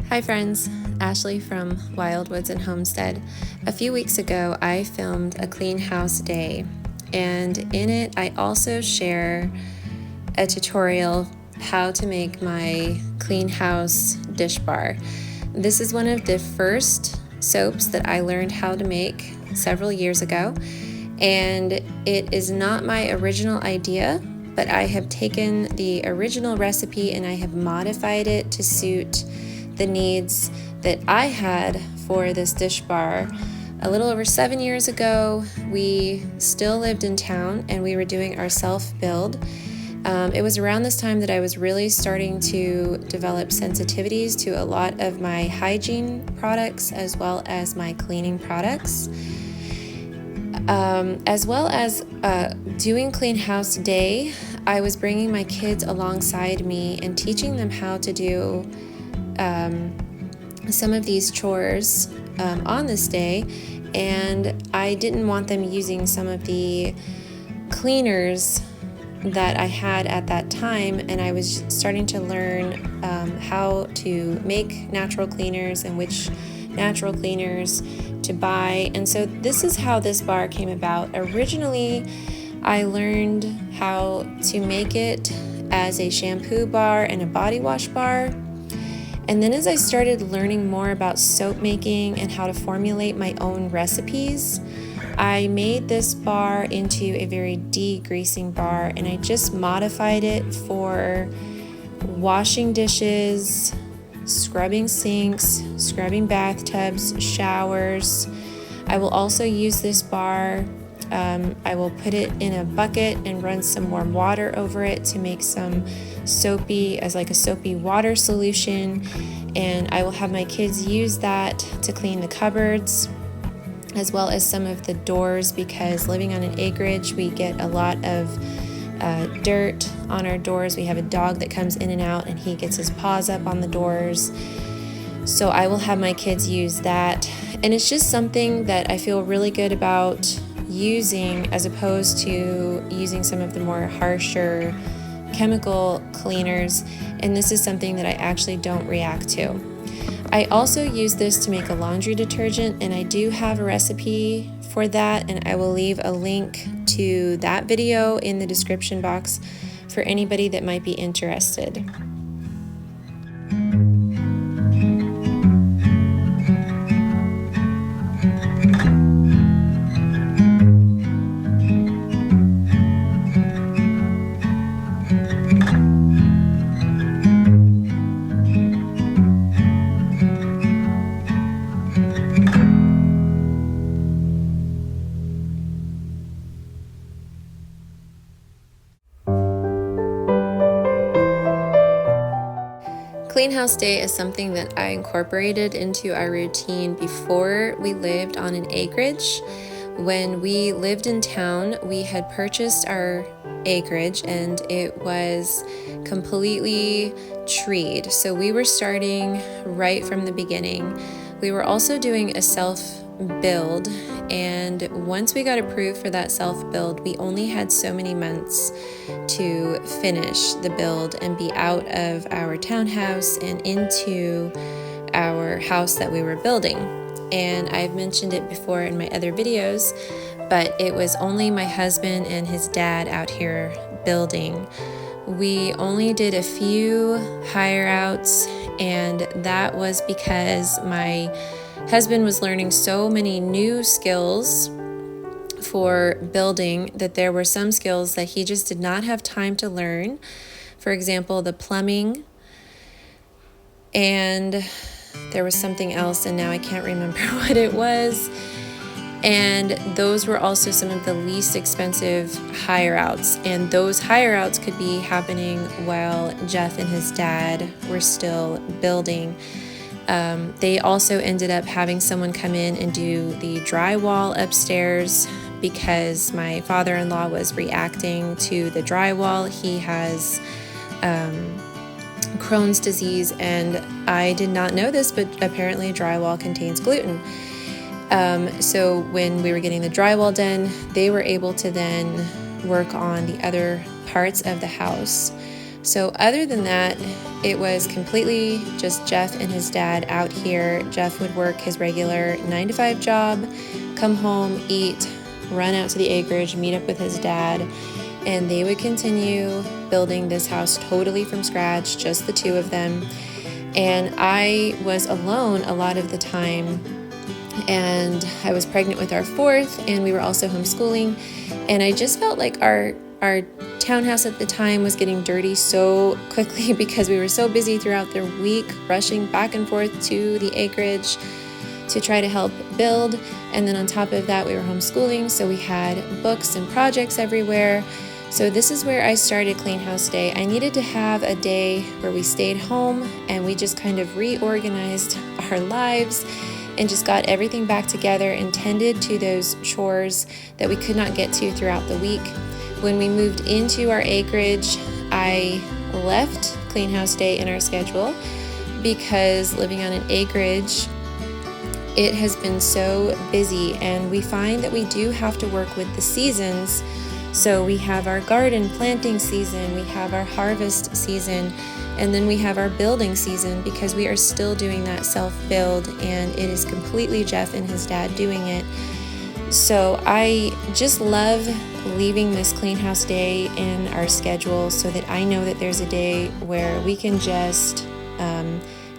Hi friends, Ashley from Wildwoods&Homestead. A few weeks ago I filmed a clean house day, and in it I also share a tutorial how to make my clean house dish bar. This is one of the first soaps that I learned how to make several years ago, and it is not my original idea, but I have taken the original recipe and I have modified it to suit the needs that I had for this dish bar. A little over 7 years ago, we still lived in town and we were doing our self-build. It was around this time that I was really starting to develop sensitivities to a lot of my hygiene products as well as my cleaning products. As well as doing Clean House Day, I was bringing my kids alongside me and teaching them how to do some of these chores on this day, and I didn't want them using some of the cleaners that I had at that time, and I was starting to learn how to make natural cleaners and which natural cleaners to buy. And so this is how this bar came about. Originally, I learned how to make it as a shampoo bar and a body wash bar. And then as I started learning more about soap making and how to formulate my own recipes, I made this bar into a very degreasing bar, and I just modified it for washing dishes, scrubbing sinks, scrubbing bathtubs, showers. I will also use this bar. I will put it in a bucket and run some warm water over it to make some soapy water solution, and I will have my kids use that to clean the cupboards as well as some of the doors, because living on an acreage we get a lot of dirt on our doors. We have a dog that comes in and out and he gets his paws up on the doors, so I will have my kids use that. And it's just something that I feel really good about using as opposed to using some of the more harsher chemical cleaners, and this is something that I actually don't react to. I also use this to make a laundry detergent, and I do have a recipe for that, and I will leave a link to that video in the description box for anybody that might be interested. Clean House Day is something that I incorporated into our routine before we lived on an acreage. When we lived in town, we had purchased our acreage and it was completely treed. So we were starting right from the beginning. We were also doing a self-build, and once we got approved for that self-build, we only had so many months to finish the build and be out of our townhouse and into our house that we were building. And I've mentioned it before in my other videos, but it was only my husband and his dad out here building. We only did a few hire outs, and that was because my husband was learning so many new skills for building that there were some skills that he just did not have time to learn. For example, the plumbing, and there was something else and now I can't remember what it was. And those were also some of the least expensive hire outs, and those hire outs could be happening while Geoff and his dad were still building. They also ended up having someone come in and do the drywall upstairs because my father-in-law was reacting to the drywall. He has Crohn's disease, and I did not know this, but apparently drywall contains gluten. So when we were getting the drywall done, they were able to then work on the other parts of the house. So other than that, it was completely just Geoff and his dad out here. Geoff would work his regular 9-to-5 job, come home, eat, run out to the acreage, meet up with his dad, and they would continue building this house totally from scratch, just the two of them. And I was alone a lot of the time, and I was pregnant with our fourth, and we were also homeschooling, and I just felt like our townhouse at the time was getting dirty so quickly because we were so busy throughout the week rushing back and forth to the acreage to try to help build. And then on top of that, we were homeschooling, so we had books and projects everywhere. So this is where I started Clean House Day. I needed to have a day where we stayed home and we just kind of reorganized our lives and just got everything back together and tended to those chores that we could not get to throughout the week. When we moved into our acreage, I left Clean House Day in our schedule because living on an acreage, it has been so busy, and we find that we do have to work with the seasons. So we have our garden planting season, we have our harvest season, and then we have our building season because we are still doing that self-build, and it is completely Geoff and his dad doing it. So I just love leaving this Clean House Day in our schedule so that I know that there's a day where we can just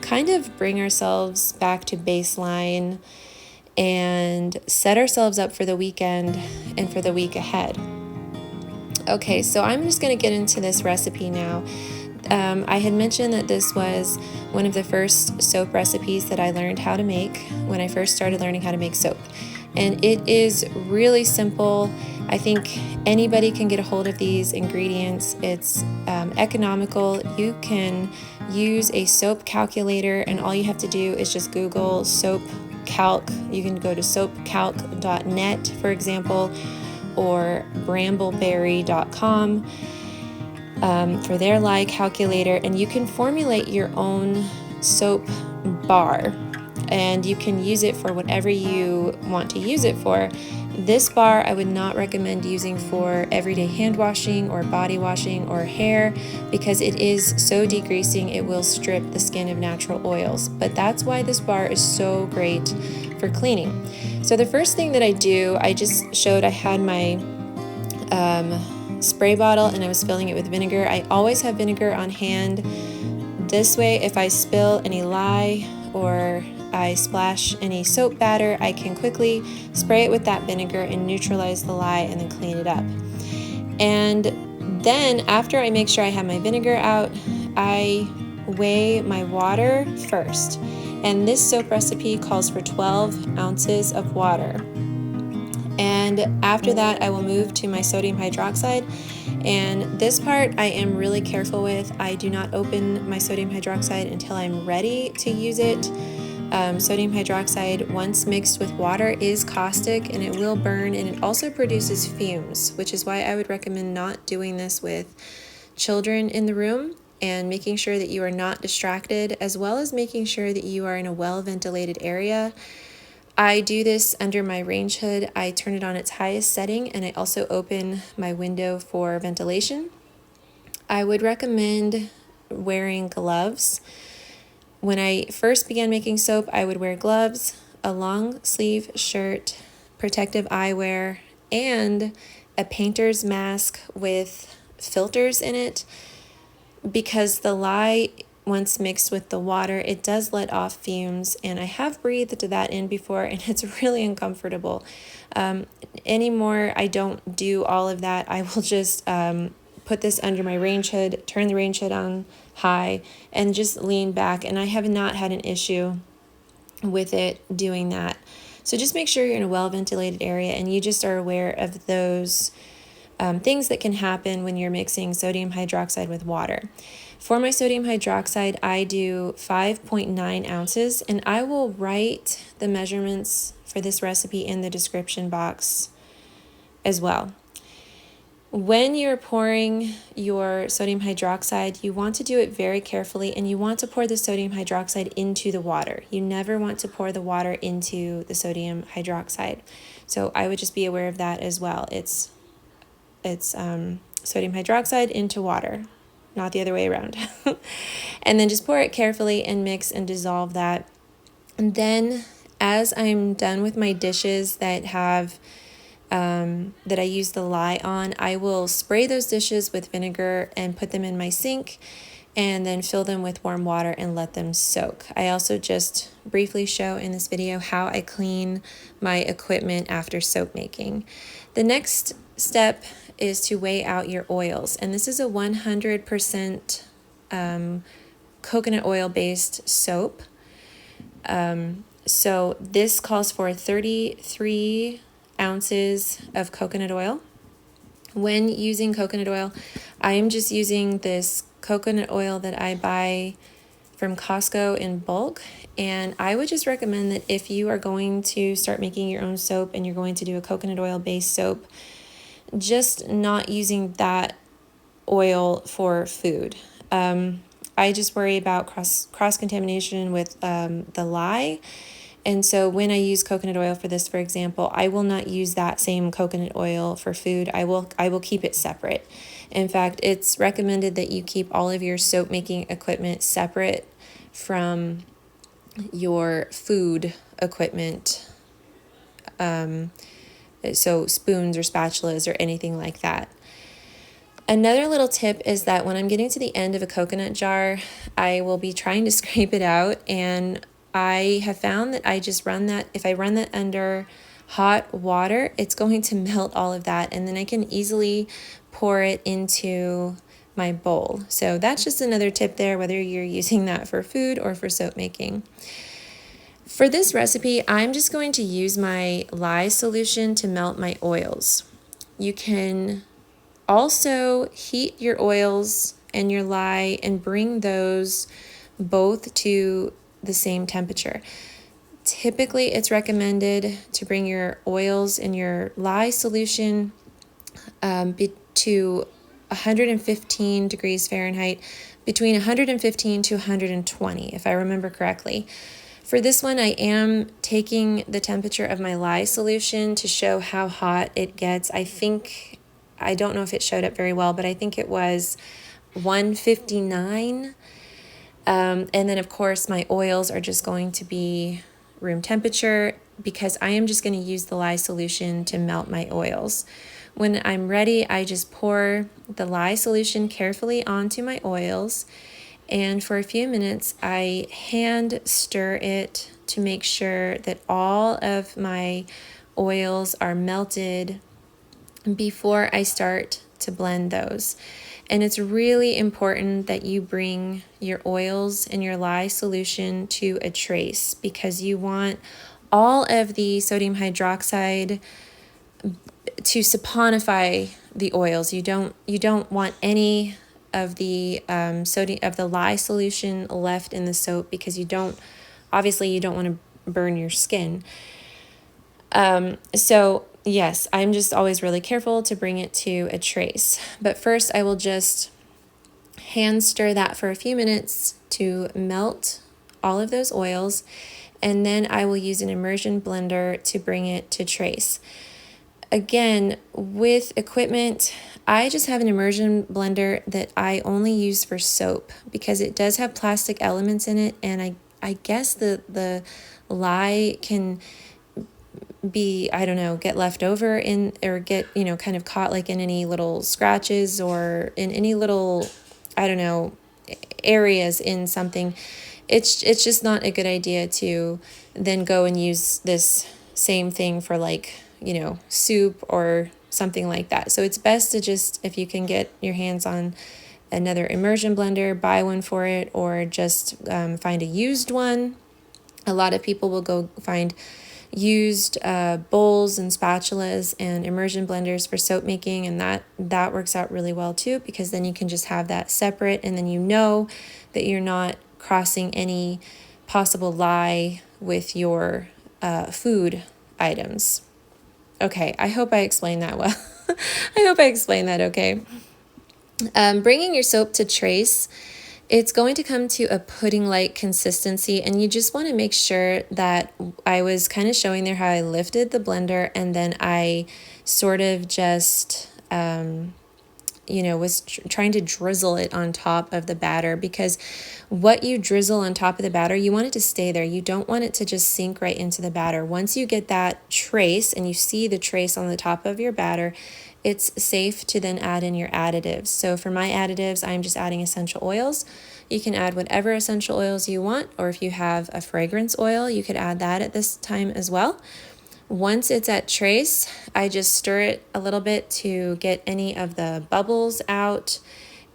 kind of bring ourselves back to baseline and set ourselves up for the weekend and for the week ahead. Okay, so I'm just going to get into this recipe now. I had mentioned that this was one of the first soap recipes that I learned how to make when I first started learning how to make soap. And it is really simple. I think anybody can get a hold of these ingredients. It's economical. You can use a soap calculator, and all you have to do is just Google soap calc. You can go to soapcalc.net, for example, or brambleberry.com for their lye calculator, and you can formulate your own soap bar, and you can use it for whatever you want to use it for. This bar I would not recommend using for everyday hand washing or body washing or hair because it is so degreasing, it will strip the skin of natural oils. But that's why this bar is so great for cleaning. So the first thing that I do, I just showed I had my spray bottle and I was filling it with vinegar. I always have vinegar on hand. This way, if I spill any lye or I splash any soap batter, I can quickly spray it with that vinegar and neutralize the lye and then clean it up. And then after I make sure I have my vinegar out, I weigh my water first. And this soap recipe calls for 12 ounces of water. And after that, I will move to my sodium hydroxide. And this part I am really careful with. I do not open my sodium hydroxide until I'm ready to use it. Sodium hydroxide, once mixed with water, is caustic and it will burn, and it also produces fumes, which is why I would recommend not doing this with children in the room, and making sure that you are not distracted, as well as making sure that you are in a well-ventilated area. I do this under my range hood. I turn it on its highest setting, and I also open my window for ventilation. I would recommend wearing gloves. When I first began making soap, I would wear gloves, a long sleeve shirt, protective eyewear, and a painter's mask with filters in it, because the lye, once mixed with the water, it does let off fumes, and I have breathed that in before, and it's really uncomfortable. Anymore, I don't do all of that. I will just put this under my range hood, turn the range hood on high, and just lean back, and I have not had an issue with it doing that. So just make sure you're in a well-ventilated area and you just are aware of those things that can happen when you're mixing sodium hydroxide with water. For my sodium hydroxide, I do 5.9 ounces, and I will write the measurements for this recipe in the description box as well. When you're pouring your sodium hydroxide, you want to do it very carefully, and you want to pour the sodium hydroxide into the water. You never want to pour the water into the sodium hydroxide. So I would just be aware of that as well. It's sodium hydroxide into water. not the other way around. And then just pour it carefully and mix and dissolve that. And then as I'm done with my dishes that have that I use the lye on, I will spray those dishes with vinegar and put them in my sink and then fill them with warm water and let them soak. I also just briefly show in this video how I clean my equipment after soap making. The next step is to weigh out your oils, and this is a 100% coconut oil based soap. So this calls for 33 ounces of coconut oil. When using coconut oil, I am just using this coconut oil that I buy from Costco in bulk, and I would just recommend that if you are going to start making your own soap and you're going to do a coconut oil based soap, just not using that oil for food. I just worry about cross contamination with the lye. And so when I use coconut oil for this, for example, I will not use that same coconut oil for food. I will keep it separate. In fact, it's recommended that you keep all of your soap making equipment separate from your food equipment. So spoons or spatulas or anything like that. Another little tip is that when I'm getting to the end of a coconut jar, I will be trying to scrape it out, and I have found that I just run that, if I run that under hot water, it's going to melt all of that, and then I can easily pour it into my bowl. So that's just another tip there, whether you're using that for food or for soap making. For this recipe, I'm just going to use my lye solution to melt my oils. You can also heat your oils and your lye and bring those both to the same temperature. Typically, it's recommended to bring your oils and your lye solution to 115 degrees Fahrenheit, between 115 to 120, if I remember correctly. For this one, I am taking the temperature of my lye solution to show how hot it gets. I don't know if it showed up very well, but I think it was 159. And then, of course, my oils are just going to be room temperature because I am just going to use the lye solution to melt my oils. When I'm ready, I just pour the lye solution carefully onto my oils, and for a few minutes, I hand stir it to make sure that all of my oils are melted before I start to blend those. And it's really important that you bring your oils and your lye solution to a trace because you want all of the sodium hydroxide to saponify the oils. You don't want any of the lye solution left in the soap because you don't want to burn your skin. So yes, I'm just always really careful to bring it to a trace. But first I will just hand stir that for a few minutes to melt all of those oils, and then I will use an immersion blender to bring it to trace. Again, with equipment, I just have an immersion blender that I only use for soap because it does have plastic elements in it, and I guess the lye can be, get left over in, or get, kind of caught like in any little scratches or in any little, areas in something. It's just not a good idea to then go and use this same thing for soup or something like that. So it's best to just, if you can get your hands on another immersion blender, buy one for it, or just find a used one. A lot of people will go find used bowls and spatulas and immersion blenders for soap making, and that works out really well too, because then you can just have that separate, and then you know that you're not crossing any possible lye with your food items. Okay, I hope I explained that well. I hope I explained that okay. Bringing your soap to trace, it's going to come to a pudding-like consistency, and you just want to make sure that I was kind of showing there how I lifted the blender and then I sort of just was trying to drizzle it on top of the batter, because what you drizzle on top of the batter, you want it to stay there. You don't want it to just sink right into the batter. Once you get that trace and you see the trace on the top of your batter, it's safe to then add in your additives. So for my additives, I'm just adding essential oils. You can add whatever essential oils you want, or if you have a fragrance oil, you could add that at this time as well. Once it's at trace, I just stir it a little bit to get any of the bubbles out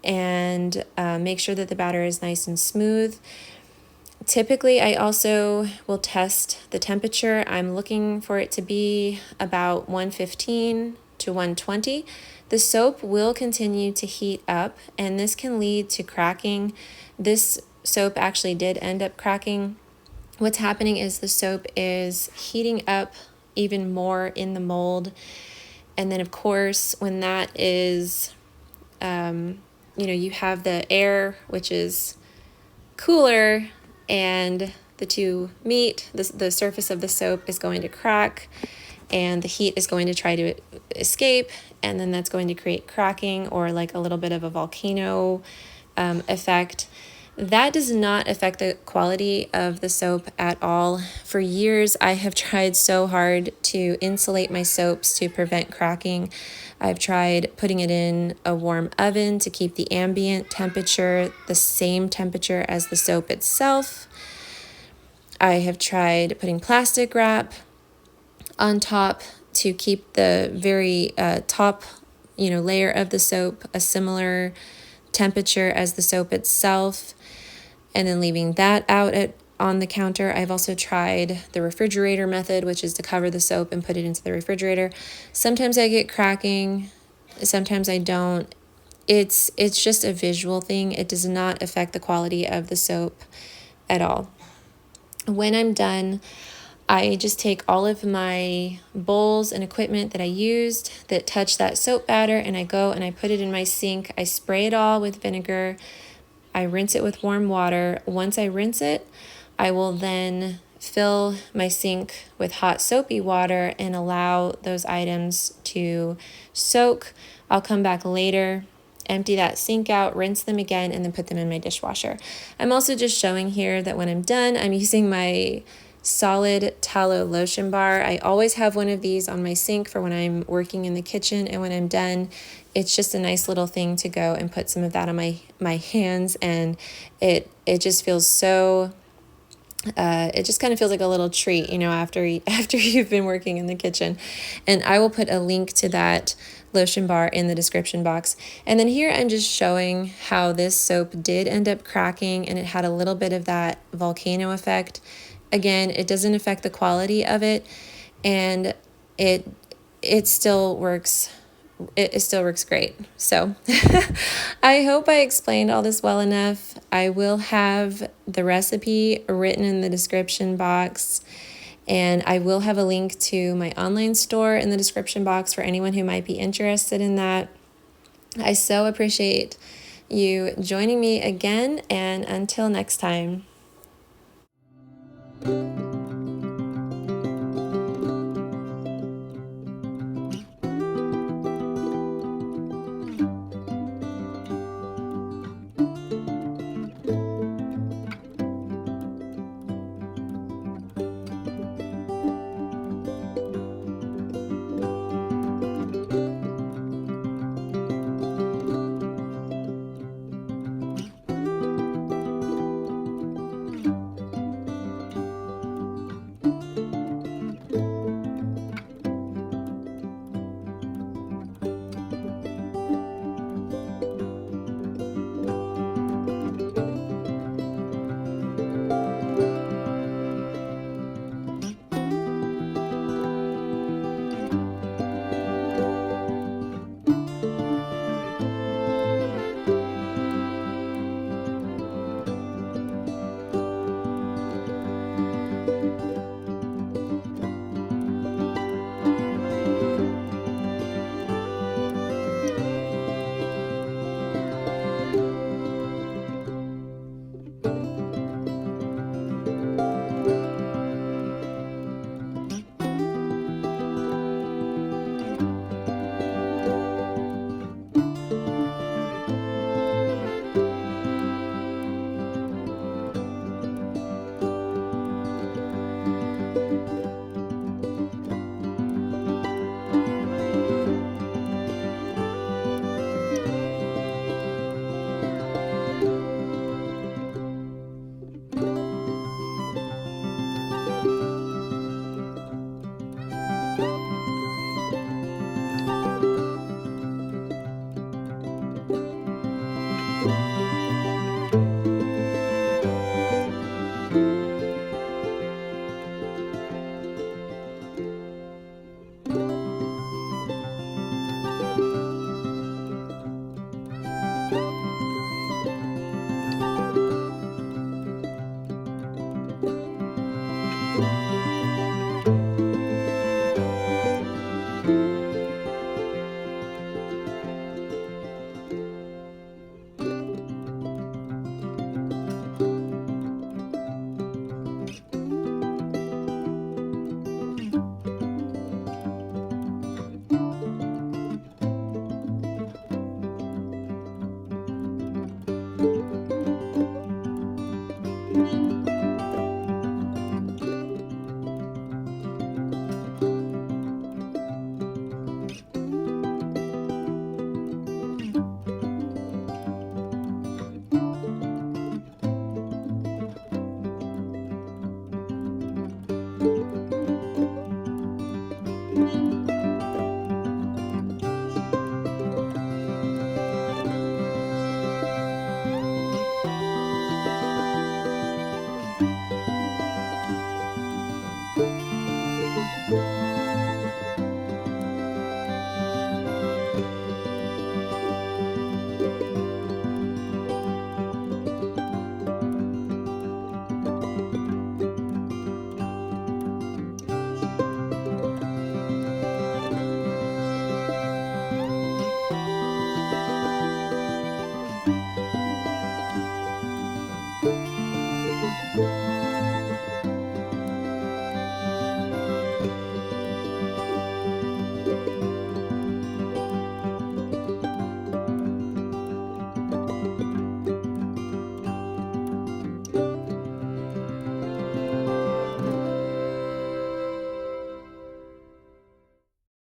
and make sure that the batter is nice and smooth. Typically, I also will test the temperature. I'm looking for it to be about 115 to 120. The soap will continue to heat up, and this can lead to cracking. This soap actually did end up cracking. What's happening is the soap is heating up even more in the mold. And then of course, when that is, you have the air, which is cooler, and the two meet, the surface of the soap is going to crack, and the heat is going to try to escape, and then that's going to create cracking, or like a little bit of a volcano effect. That does not affect the quality of the soap at all. For years, I have tried so hard to insulate my soaps to prevent cracking. I've tried putting it in a warm oven to keep the ambient temperature the same temperature as the soap itself. I have tried putting plastic wrap on top to keep the very top layer of the soap a similar temperature as the soap itself, and then leaving that out on the counter. I've also tried the refrigerator method, which is to cover the soap and put it into the refrigerator. Sometimes I get cracking, sometimes I don't. It's just a visual thing. It does not affect the quality of the soap at all. When I'm done, I just take all of my bowls and equipment that I used that touch that soap batter, and I go and I put it in my sink. I spray it all with vinegar. I rinse it with warm water. Once I rinse it, I will then fill my sink with hot soapy water and allow those items to soak. I'll come back later, empty that sink out, rinse them again, and then put them in my dishwasher. I'm also just showing here that when I'm done, I'm using my solid tallow lotion bar. I always have one of these on my sink for when I'm working in the kitchen, and when I'm done, it's just a nice little thing to go and put some of that on my hands, and it just feels so it just kind of feels like a little treat, after you've been working in the kitchen. And I will put a link to that lotion bar in the description box. And then here I'm just showing how this soap did end up cracking, and it had a little bit of that volcano effect. Again, it doesn't affect the quality of it, and it still works. It still works great. So I hope I explained all this well enough. I will have the recipe written in the description box, and I will have a link to my online store in the description box for anyone who might be interested in that. I so appreciate you joining me again, and until next time.